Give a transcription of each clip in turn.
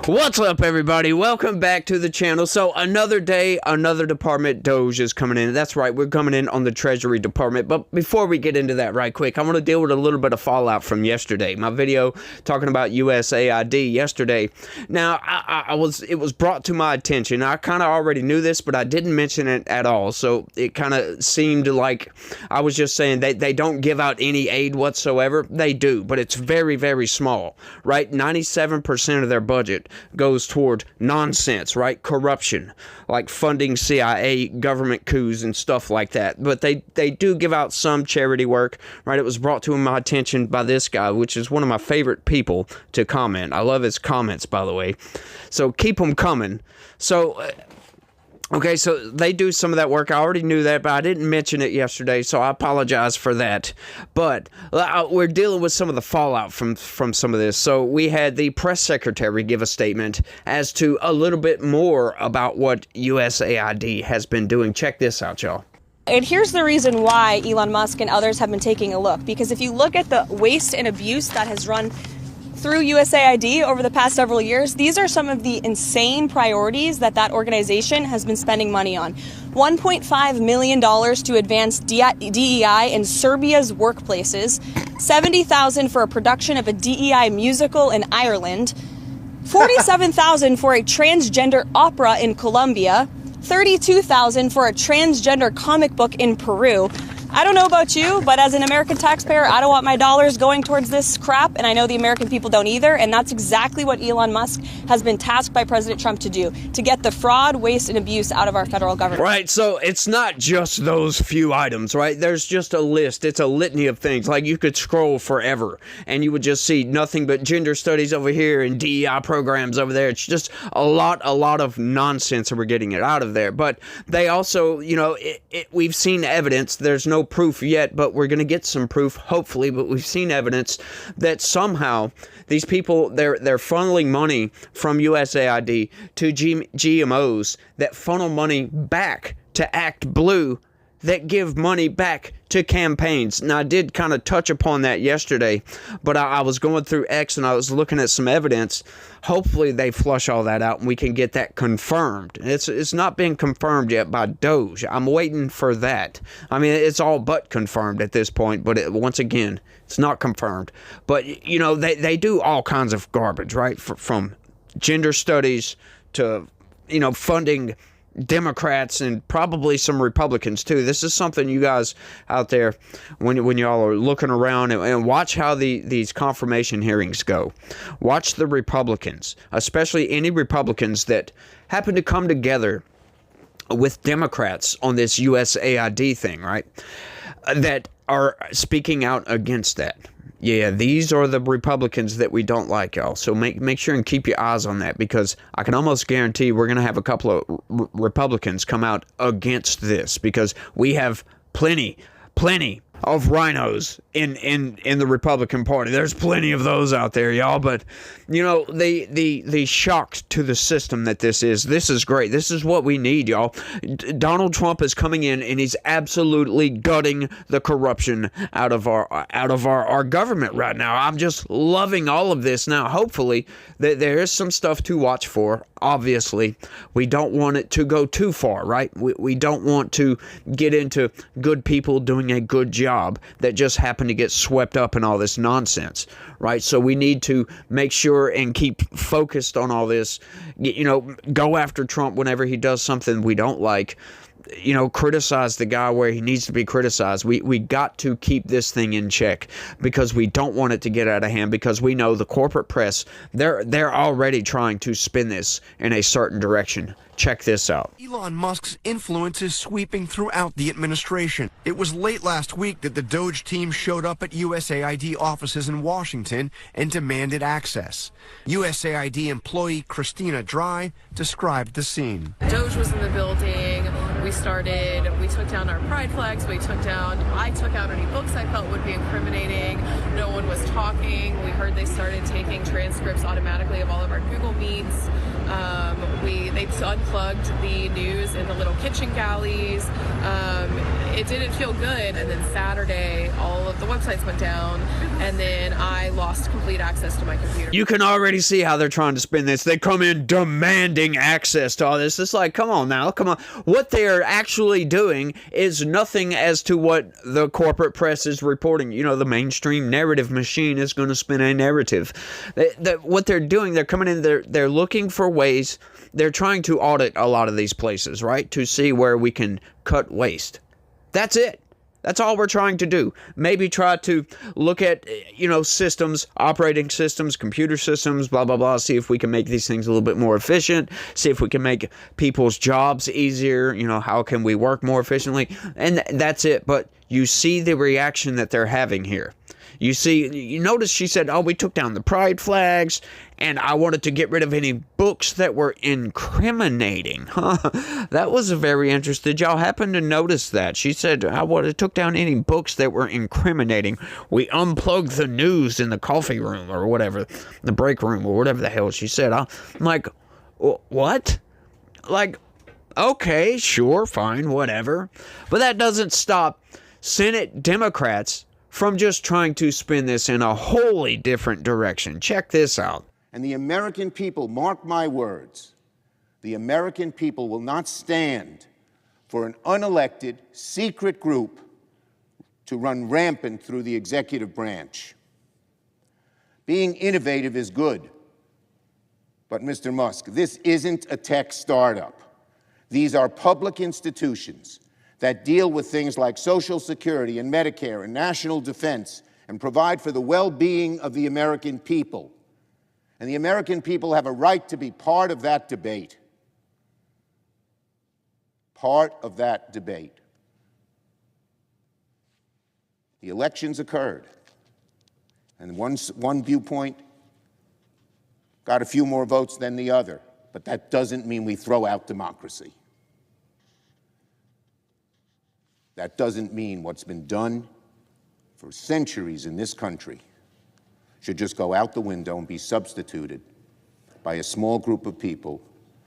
What's up, everybody? Welcome back to the channel. So another day, another department, Doge, is coming in. That's right, we're coming in on the Treasury Department. But before we get into that right quick, I want to deal with a little bit of fallout from yesterday. My video talking about USAID yesterday. Now, it was brought to my attention. I kind of already knew this, but I didn't mention it at all. So it kind of seemed like I was just saying they don't give out any aid whatsoever. They do, but it's very, very small, right? 97% of their budget goes toward nonsense, right? Corruption, like funding CIA government coups and stuff like that. But they do give out some charity work, right? It was brought to my attention by this guy, which is one of my favorite people to comment. I love his comments, by the way. So keep them coming. So okay, so they do some of that work. I already knew that, but I didn't mention it yesterday, so I apologize for that. But we're dealing with some of the fallout from some of this. So we had the press secretary give a statement as to a little bit more about what USAID has been doing. Check this out, y'all. And here's the reason why Elon Musk and others have been taking a look. Because if you look at the waste and abuse that has run through USAID over the past several years, these are some of the insane priorities that organization has been spending money on. $1.5 million to advance DEI in Serbia's workplaces, $70,000 for a production of a DEI musical in Ireland, $47,000 for a transgender opera in Colombia, $32,000 for a transgender comic book in Peru. I don't know about you, but as an American taxpayer, I don't want my dollars going towards this crap, and I know the American people don't either, and that's exactly what Elon Musk has been tasked by President Trump to do, to get the fraud, waste, and abuse out of our federal government. Right, so it's not just those few items, right? There's just a list. It's a litany of things. Like, you could scroll forever, and you would just see nothing but gender studies over here and DEI programs over there. It's just a lot of nonsense, and we're getting it out of there. But they also, you know, we've seen evidence. There's no proof yet, but we're going to get some proof, hopefully. But we've seen evidence that somehow these people, they're funneling money from USAID to GMOs that funnel money back to Act Blue, that give money back to campaigns. Now, I did kind of touch upon that yesterday, but I was going through X and I was looking at some evidence. Hopefully they flush all that out and we can get that confirmed. It's not been confirmed yet by Doge. I'm waiting for that. I mean, it's all but confirmed at this point, but once again, it's not confirmed. But, you know, they do all kinds of garbage, right? From gender studies to, you know, funding Democrats and probably some Republicans too. This is something you guys out there, when y'all are looking around and watch how these confirmation hearings go. Watch the Republicans, especially any Republicans that happen to come together with Democrats on this USAID thing, right? That are speaking out against that. Yeah, these are the Republicans that we don't like, y'all. So make sure and keep your eyes on that, because I can almost guarantee we're going to have a couple of Republicans come out against this, because we have plenty of rhinos in the Republican Party. There's plenty of those out there, y'all. But, you know, the shock to the system that this is great. This is what we need, y'all. Donald Trump is coming in and he's absolutely gutting the corruption out of our government right now. I'm just loving all of this. Now, hopefully, there is some stuff to watch for. Obviously, we don't want it to go too far, right? We don't want to get into good people doing a good job that just happen to get swept up in all this nonsense, right? So we need to make sure and keep focused on all this. You know, go after Trump whenever he does something we don't like. You know, criticize the guy where he needs to be criticized. We got to keep this thing in check, because we don't want it to get out of hand, because we know the corporate press, they're already trying to spin this in a certain direction. Check this out. Elon Musk's influence is sweeping throughout the administration. It was late last week that the Doge team showed up at USAID offices in Washington and demanded access. USAID employee Christina Dry described the scene. Doge was in the building. We took down our pride flags. I took out any books I felt would be incriminating. No one was talking. We heard they started taking transcripts automatically of all of our Google Meets. They unplugged the news in the little kitchen galleys. It didn't feel good. And then Saturday, all of the the websites went down, and then I lost complete access to my computer. You can already see how they're trying to spin this. They come in demanding access to all this. It's like, come on now, come on. What they're actually doing is nothing as to what the corporate press is reporting. You know, the mainstream narrative machine is going to spin a narrative. What they're doing, they're coming in, they're looking for ways. They're trying to audit a lot of these places, right, to see where we can cut waste. That's it. That's all we're trying to do. Maybe try to look at, systems, operating systems, computer systems, blah, blah, blah. See if we can make these things a little bit more efficient. See if we can make people's jobs easier. How can we work more efficiently? And that's it. But you see the reaction that they're having here. You notice she said, we took down the pride flags, and I wanted to get rid of any books that were incriminating. That was very interesting. Did y'all happen to notice that? She said, I took down any books that were incriminating. We unplugged the news in the coffee room or whatever, the break room or whatever the hell she said. I'm like, what? Like, okay, sure, fine, whatever. But that doesn't stop Senate Democrats from just trying to spin this in a wholly different direction. Check this out. And the American people, mark my words, the American people will not stand for an unelected, secret group to run rampant through the executive branch. Being innovative is good. But, Mr. Musk, this isn't a tech startup. These are public institutions that deal with things like Social Security and Medicare and national defense and provide for the well-being of the American people. And the American people have a right to be part of that debate. Part of that debate. The elections occurred, and one viewpoint got a few more votes than the other, but that doesn't mean we throw out democracy. That doesn't mean what's been done for centuries in this country should just go out the window and be substituted by a small group of people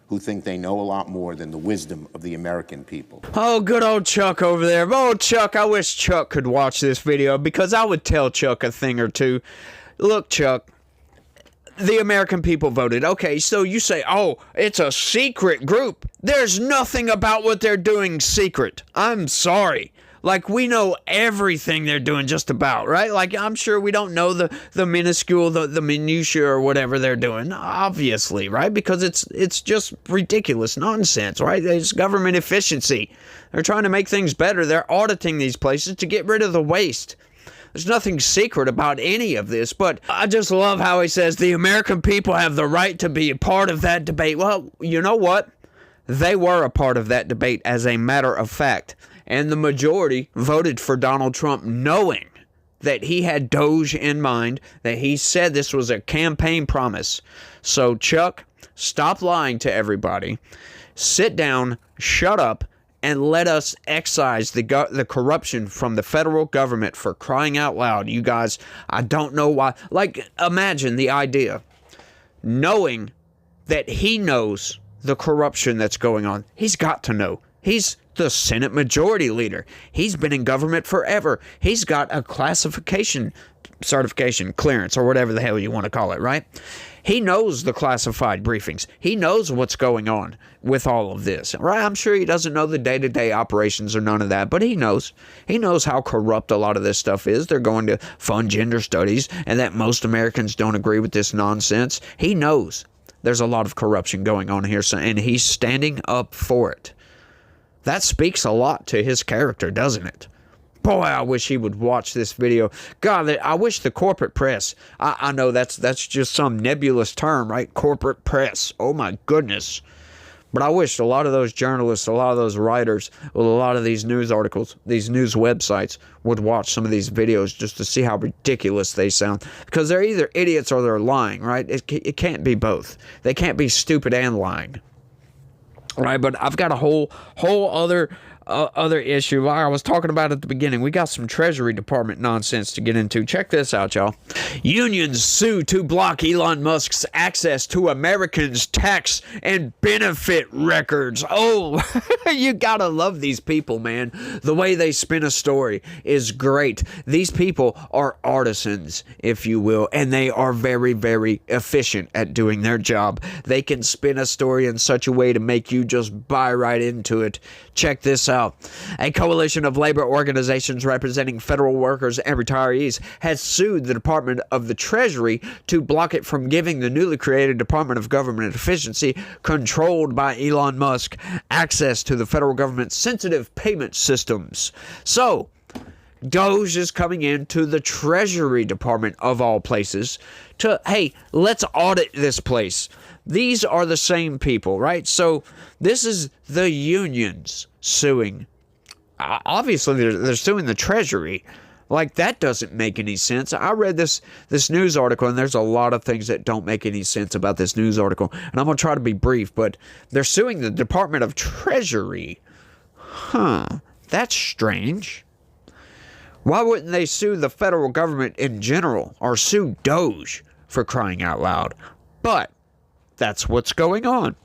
who think they know a lot more than the wisdom of the American people. Oh, good old Chuck over there. Oh, Chuck, I wish Chuck could watch this video because I would tell Chuck a thing or two. Look, Chuck, the American people voted. Okay, so you say, it's a secret group. There's nothing about what they're doing secret. I'm sorry. Like, we know everything they're doing just about, right? Like, I'm sure we don't know the minuscule, the minutiae or whatever they're doing, obviously, right? Because it's just ridiculous nonsense, right? It's government efficiency. They're trying to make things better. They're auditing these places to get rid of the waste. There's nothing secret about any of this, but I just love how he says the American people have the right to be a part of that debate. Well, you know what? They were a part of that debate as a matter of fact. And the majority voted for Donald Trump knowing that he had Doge in mind, that he said this was a campaign promise. So, Chuck, stop lying to everybody. Sit down, shut up, and let us excise the corruption from the federal government, for crying out loud. You guys, I don't know why. Like, imagine the idea. Knowing that he knows the corruption that's going on. He's got to know. He's the Senate Majority Leader. He's been in government forever. He's got a certification, clearance, or whatever the hell you want to call it, right? He knows the classified briefings. He knows what's going on with all of this, right? I'm sure he doesn't know the day-to-day operations or none of that, but he knows. He knows how corrupt a lot of this stuff is. They're going to fund gender studies, and that most Americans don't agree with this nonsense. He knows there's a lot of corruption going on here, and he's standing up for it. That speaks a lot to his character, doesn't it? Boy, I wish he would watch this video. God, I wish the corporate press, I know that's just some nebulous term, right? Corporate press. Oh my goodness. But I wish a lot of those journalists, a lot of those writers, a lot of these news articles, these news websites would watch some of these videos just to see how ridiculous they sound. Because they're either idiots or they're lying, right? It can't be both. They can't be stupid and lying. Right, but I've got a whole other other issue I was talking about at the beginning. We got some Treasury Department nonsense to get into. Check this out, y'all. Unions sue to block Elon Musk's access to Americans' tax and benefit records. Oh, you gotta love these people, man. The way they spin a story is great. These people are artisans, if you will, and they are very, very efficient at doing their job. They can spin a story in such a way to make you just buy right into it. Check this out. A coalition of labor organizations representing federal workers and retirees has sued the Department of the Treasury to block it from giving the newly created Department of Government Efficiency, controlled by Elon Musk, access to the federal government's sensitive payment systems. So, Doge is coming into the Treasury Department, of all places, to, hey, let's audit this place. These are the same people, right? So this is the unions suing. Obviously, they're suing the Treasury. Like, that doesn't make any sense. I read this news article, and there's a lot of things that don't make any sense about this news article. And I'm going to try to be brief, but they're suing the Department of Treasury. That's strange. Why wouldn't they sue the federal government in general, or sue Doge, for crying out loud? But that's what's going on.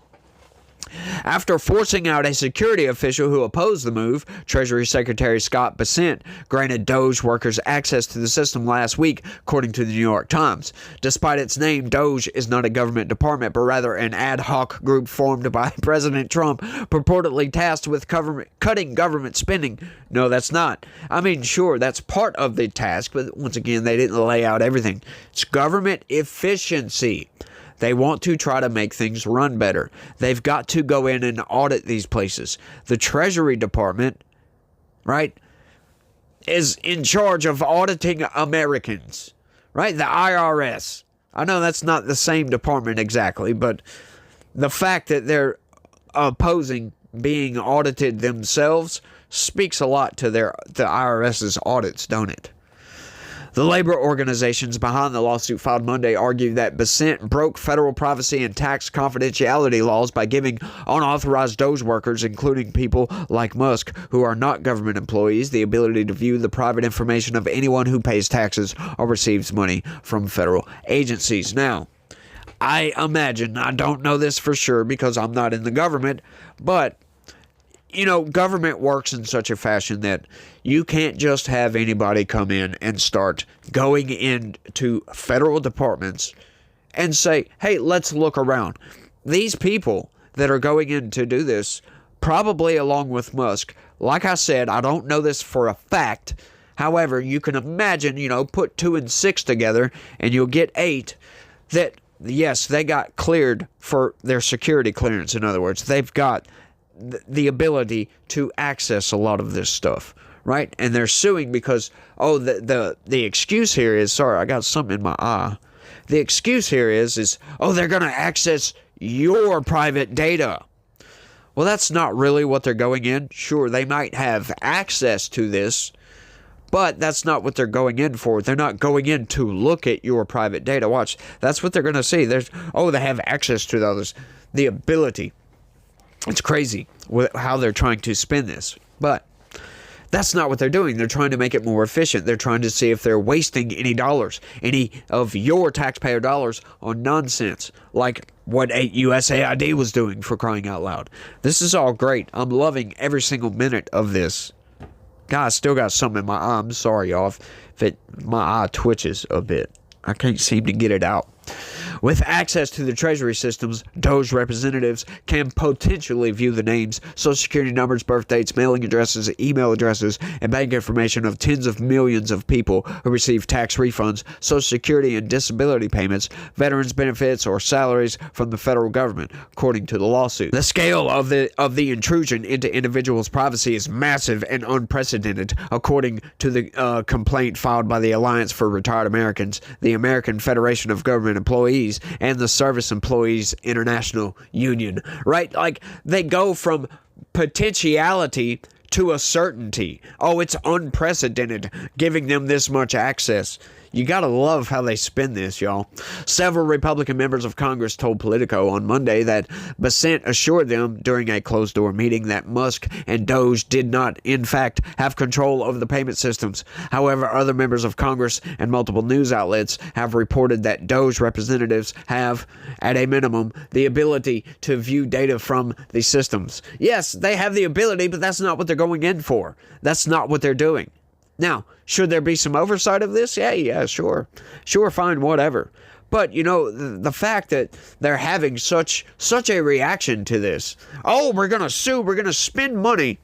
After forcing out a security official who opposed the move, Treasury Secretary Scott Bessent granted Doge workers access to the system last week, according to the New York Times. Despite its name, Doge is not a government department, but rather an ad hoc group formed by President Trump, purportedly tasked with cutting government spending. No, that's not. I mean, sure, that's part of the task, but once again, they didn't lay out everything. It's government efficiency. They want to try to make things run better. They've got to go in and audit these places. The Treasury Department, right, is in charge of auditing Americans, right? The IRS. I know that's not the same department exactly, but the fact that they're opposing being audited themselves speaks a lot to the IRS's audits, don't it? The labor organizations behind the lawsuit filed Monday argued that Bessent broke federal privacy and tax confidentiality laws by giving unauthorized Doge workers, including people like Musk, who are not government employees, the ability to view the private information of anyone who pays taxes or receives money from federal agencies. Now, I imagine, I don't know this for sure because I'm not in the government, but you know, government works in such a fashion that you can't just have anybody come in and start going into federal departments and say, hey, let's look around. These people that are going in to do this, probably along with Musk, like I said, I don't know this for a fact. However, you can imagine, you know, put 2 and 6 together and you'll get 8 that, yes, they got cleared for their security clearance. In other words, they've got the ability to access a lot of this stuff, right? And they're suing because, the excuse here is, sorry, I got something in my eye. The excuse here is, they're going to access your private data. Well, that's not really what they're going in. Sure, they might have access to this, but that's not what they're going in for. They're not going in to look at your private data. Watch, that's what they're going to see. They have access to those, the ability. It's crazy how they're trying to spin this, but that's not what they're doing. They're trying to make it more efficient. They're trying to see if they're wasting any dollars, any of your taxpayer dollars on nonsense, like what USAID was doing, for crying out loud. This is all great. I'm loving every single minute of this. God, I still got something in my eye. I'm sorry, y'all, if my eye twitches a bit. I can't seem to get it out. With access to the Treasury systems, Doge representatives can potentially view the names, social security numbers, birth dates, mailing addresses, email addresses, and bank information of tens of millions of people who receive tax refunds, social security and disability payments, veterans benefits, or salaries from the federal government, according to the lawsuit. The scale of the intrusion into individuals' privacy is massive and unprecedented, according to the complaint filed by the Alliance for Retired Americans, the American Federation of Government Employees, and the Service Employees International Union, right? Like, they go from potentiality to a certainty. Oh, it's unprecedented, giving them this much access. You gotta love how they spin this, y'all. Several Republican members of Congress told Politico on Monday that Bessent assured them during a closed-door meeting that Musk and Doge did not, in fact, have control over the payment systems. However, other members of Congress and multiple news outlets have reported that Doge representatives have, at a minimum, the ability to view data from the systems. Yes, they have the ability, but that's not what they're going in for. That's not what they're doing. Now, should there be some oversight of this? Yeah, sure. Sure, fine, whatever. But, the fact that they're having such a reaction to this. Oh, we're going to sue. We're going to spend money.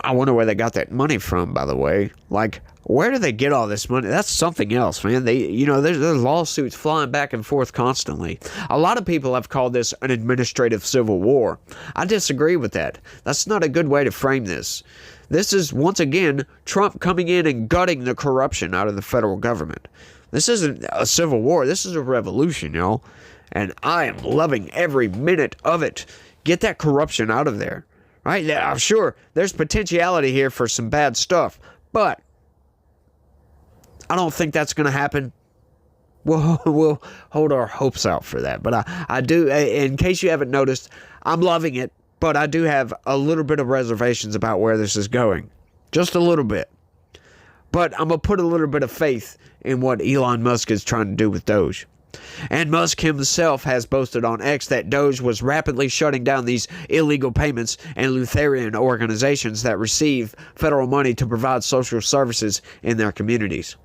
I wonder where they got that money from, by the way. Like, where do they get all this money? That's something else, man. There's lawsuits flying back and forth constantly. A lot of people have called this an administrative civil war. I disagree with that. That's not a good way to frame this. This is, once again, Trump coming in and gutting the corruption out of the federal government. This isn't a civil war. This is a revolution, y'all. And I am loving every minute of it. Get that corruption out of there. Right? Yeah, sure, there's potentiality here for some bad stuff. But I don't think that's going to happen. We'll hold our hopes out for that. But I do, in case you haven't noticed, I'm loving it. But I do have a little bit of reservations about where this is going. Just a little bit. But I'm going to put a little bit of faith in what Elon Musk is trying to do with Doge. And Musk himself has boasted on X that Doge was rapidly shutting down these illegal payments and Lutheran organizations that receive federal money to provide social services in their communities.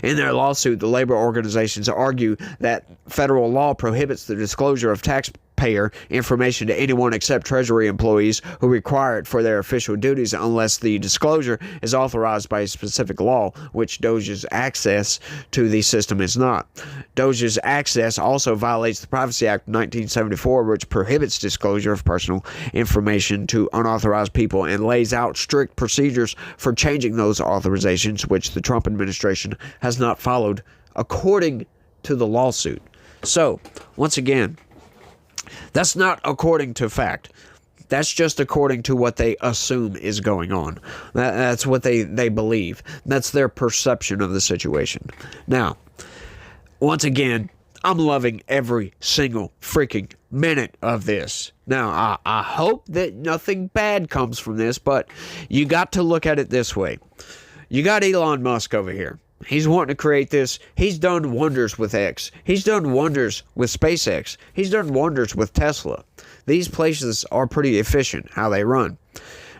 In their lawsuit, the labor organizations argue that federal law prohibits the disclosure of taxpayer information to anyone except Treasury employees who require it for their official duties unless the disclosure is authorized by a specific law, which Doge's access to the system is not. Doge's access also violates the Privacy Act of 1974, which prohibits disclosure of personal information to unauthorized people and lays out strict procedures for changing those authorizations, which the Trump administration has not followed, according to the lawsuit. So, once again, that's not according to fact. That's just according to what they assume is going on. That's what they believe. That's their perception of the situation. Now, once again, I'm loving every single freaking minute of this. Now, I hope that nothing bad comes from this, but you got to look at it this way. You got Elon Musk over here. He's wanting to create this. He's done wonders with X. He's done wonders with SpaceX. He's done wonders with Tesla. These places are pretty efficient how they run.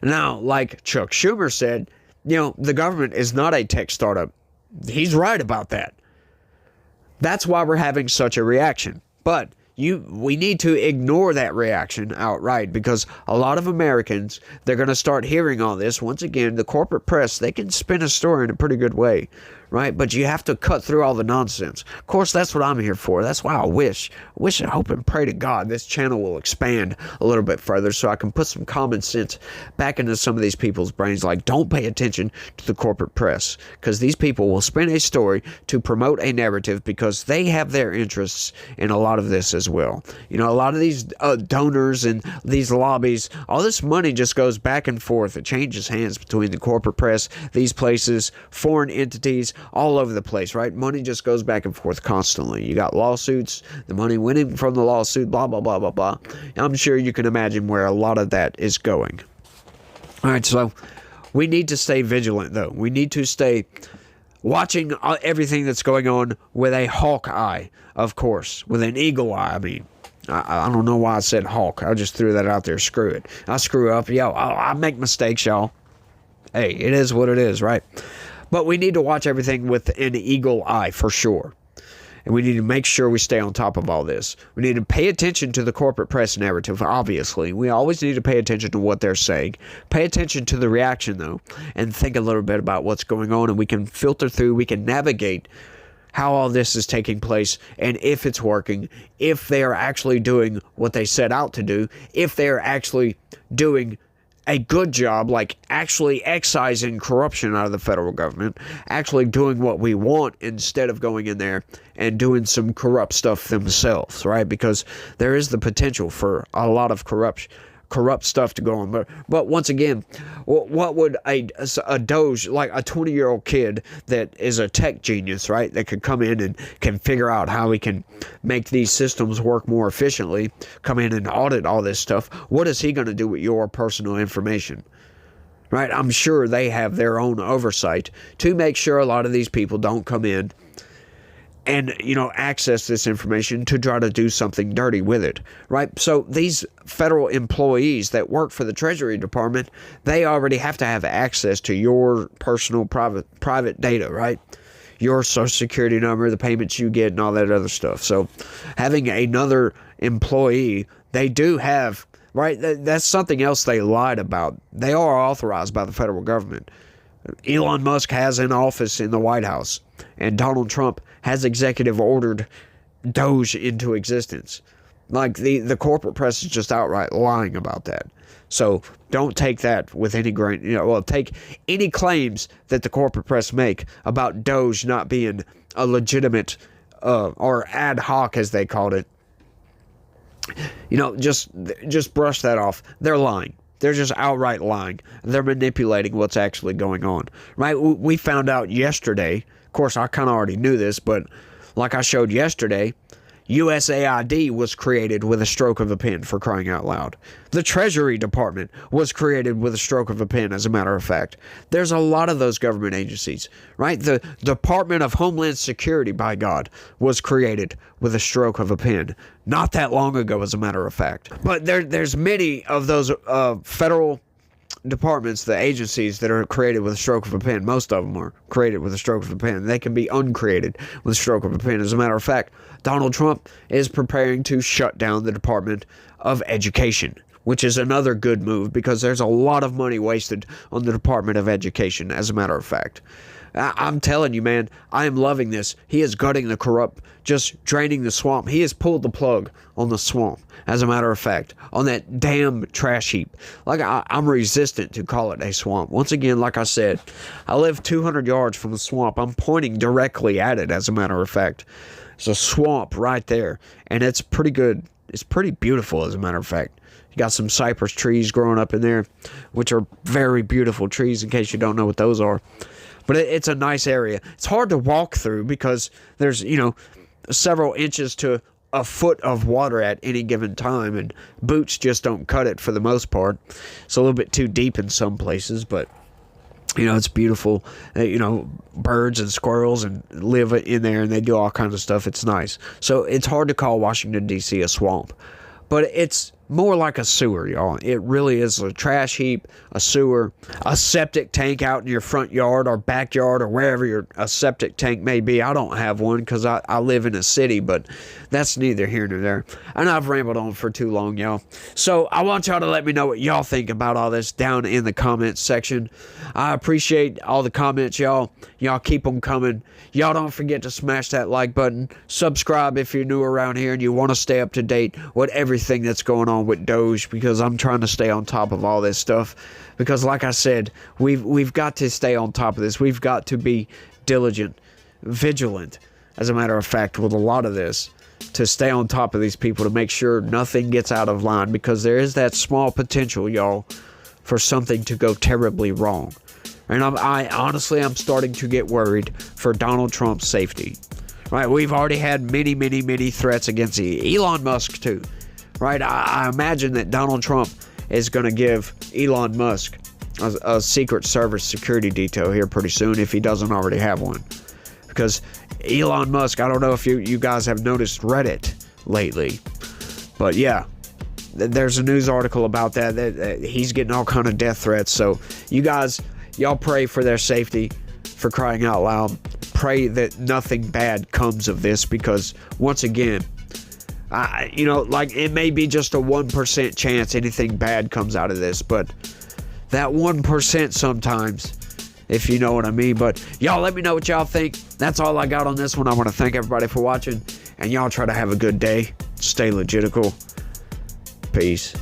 Now, like Chuck Schumer said, the government is not a tech startup. He's right about that. That's why we're having such a reaction. But we need to ignore that reaction outright, because a lot of Americans, they're going to start hearing all this. Once again, the corporate press, they can spin a story in a pretty good way, right? But you have to cut through all the nonsense. Of course, that's what I'm here for. That's why I hope and pray to God this channel will expand a little bit further so I can put some common sense back into some of these people's brains. Like, don't pay attention to the corporate press, because these people will spin a story to promote a narrative because they have their interests in a lot of this as well. A lot of these donors and these lobbies, all this money just goes back and forth. It changes hands between the corporate press, these places, foreign entities, all over the place, right? Money just goes back and forth constantly. You got lawsuits, the money winning from the lawsuit, blah, blah, blah, blah, blah. I'm sure you can imagine where a lot of that is going. All right, so we need to stay vigilant, though. We need to stay watching everything that's going on with a hawk eye, of course, with an eagle eye. I mean, I don't know why I said hawk. I just threw that out there. Screw it. I screw up. I make mistakes, y'all. Hey, it is what it is, right? But we need to watch everything with an eagle eye for sure. And we need to make sure we stay on top of all this. We need to pay attention to the corporate press narrative, obviously. We always need to pay attention to what they're saying. Pay attention to the reaction, though, and think a little bit about what's going on. And we can filter through, we can navigate how all this is taking place, and if it's working, if they are actually doing what they set out to do, if they are actually doing a good job, like actually excising corruption out of the federal government, actually doing what we want instead of going in there and doing some corrupt stuff themselves, right? Because there is the potential for a lot of corrupt stuff to go on. But once again, what would a doge, like a 20-year-old kid that is a tech genius, right, that could come in and can figure out how we can make these systems work more efficiently, come in and audit all this stuff, what is he going to do with your personal information? Right? I'm sure they have their own oversight to make sure a lot of these people don't come in and, access this information to try to do something dirty with it, right? So these federal employees that work for the Treasury Department, they already have to have access to your personal private data, right? Your social security number, the payments you get, and all that other stuff. So having another employee, they do have, right? That's something else they lied about. They are authorized by the federal government. Elon Musk has an office in the White House, and Donald Trump has executive ordered Doge into existence. Like, the corporate press is just outright lying about that. So don't take that with any grain. Take any claims that the corporate press make about Doge not being a legitimate or ad hoc, as they called it. Just brush that off. They're lying. They're just outright lying. They're manipulating what's actually going on, right? We found out yesterday. Of course, I kind of already knew this, but like I showed yesterday, USAID was created with a stroke of a pen, for crying out loud. The Treasury Department was created with a stroke of a pen, as a matter of fact. There's a lot of those government agencies, right? The Department of Homeland Security, by God, was created with a stroke of a pen. Not that long ago, as a matter of fact. But there's many of those federal departments, the agencies that are created with a stroke of a pen. Most of them are created with a stroke of a pen. They can be uncreated with a stroke of a pen. As a matter of fact, Donald Trump is preparing to shut down the Department of Education, which is another good move because there's a lot of money wasted on the Department of Education, as a matter of fact. I'm telling you, man, I am loving this. He is gutting the corrupt, just draining the swamp. He has pulled the plug on the swamp, as a matter of fact, on that damn trash heap. Like, I'm resistant to call it a swamp. Once again, like I said, I live 200 yards from the swamp. I'm pointing directly at it, as a matter of fact. It's a swamp right there, and it's pretty good. It's pretty beautiful, as a matter of fact. You got some cypress trees growing up in there, which are very beautiful trees, in case you don't know what those are. But it's a nice area. It's hard to walk through because there's, several inches to a foot of water at any given time, and boots just don't cut it for the most part. It's a little bit too deep in some places, but, it's beautiful. Birds and squirrels and live in there, and they do all kinds of stuff. It's nice. So it's hard to call Washington, D.C. a swamp. But it's more like a sewer, y'all. It really is a trash heap, a sewer, a septic tank out in your front yard or backyard or wherever a septic tank may be. I don't have one because I live in a city, but that's neither here nor there. And I've rambled on for too long, y'all. So I want y'all to let me know what y'all think about all this down in the comments section. I appreciate all the comments, y'all. Y'all keep them coming. Y'all don't forget to smash that like button. Subscribe if you're new around here and you want to stay up to date with everything that's going on with Doge, because I'm trying to stay on top of all this stuff. Because like I said, we've got to stay on top of this. We've got to be diligent, vigilant, as a matter of fact, with a lot of this, to stay on top of these people, to make sure nothing gets out of line, because there is that small potential, y'all, for something to go terribly wrong. And I'm starting to get worried for Donald Trump's safety. Right? We've already had many, many, many threats against Elon Musk too. Right? I imagine that Donald Trump is going to give Elon Musk a Secret Service security detail here pretty soon, if he doesn't already have one. Because Elon Musk, I don't know if you guys have noticed Reddit lately, but yeah, there's a news article about that he's getting all kind of death threats. So y'all pray for their safety, for crying out loud. Pray that nothing bad comes of this, because once again, it may be just a 1% chance anything bad comes out of this, but that 1% sometimes, if you know what I mean. But y'all let me know what y'all think. That's all I got on this one. I want to thank everybody for watching, and y'all try to have a good day. Stay legitical. Peace.